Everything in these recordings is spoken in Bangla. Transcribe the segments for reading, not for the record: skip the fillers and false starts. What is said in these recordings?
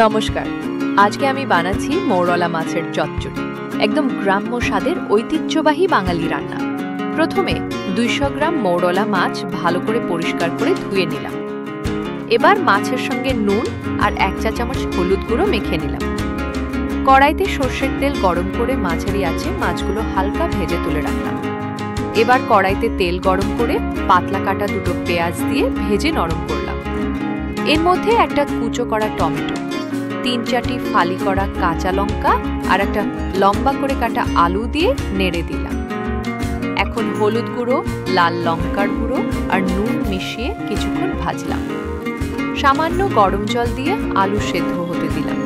নমস্কার। আজকে আমি বানাচ্ছি মৌরলা মাছের চচ্চড়ি। একদম গ্রাম্য স্বাদের ঐতিহ্যবাহী বাঙালি রান্না। প্রথমে 200 গ্রাম মৌরলা মাছ ভালো করে পরিষ্কার করে ধুয়ে নিলাম। এবার মাছের সঙ্গে নুন আর 1 চা চামচ হলুদ গুঁড়ো মেখে নিলাম। কড়াইতে সর্ষের তেল গরম করে মাঝারি আঁচে মাছগুলো হালকা ভেজে তুলে রাখলাম। এবার কড়াইতে তেল গরম করে পাতলা কাটা দুটো পেঁয়াজ দিয়ে ভেজে নরম করলাম। এর মধ্যে একটা কুচো করা টমেটো, 3-4টি ফালি করা কাঁচা লঙ্কা আর একটা লম্বা করে কাটা আলু দিয়ে নেড়ে দিলাম। এখন হলুদ গুঁড়ো, লাল লঙ্কার গুঁড়ো আর নুন মিশিয়ে কিছুক্ষণ ভাজলাম। সামান্য গরম জল দিয়ে আলু সেদ্ধ হতে দিলাম।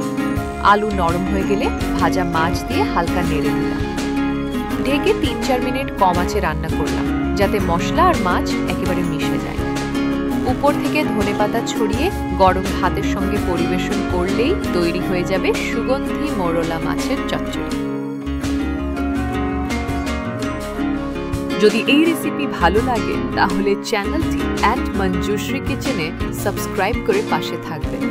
আলু নরম হয়ে গেলে ভাজা মাছ দিয়ে হালকা নেড়ে দিলাম। ঢেকে 3-4 মিনিট কম আঁচে রান্না করলাম, যাতে মশলা আর মাছ একেবারে মিশে যায়। উপর থেকে ধনেপাতা ছড়িয়ে গরম ভাতের সঙ্গে পরিবেশন করলেই তৈরি হয়ে যাবে সুগন্ধি মৌরলা মাছের চচ্চড়ি। যদি এই রেসিপি ভালো লাগে তাহলে চ্যানেলটি @মঞ্জুশ্রী কিচেনে সাবস্ক্রাইব করে পাশে থাকবেন।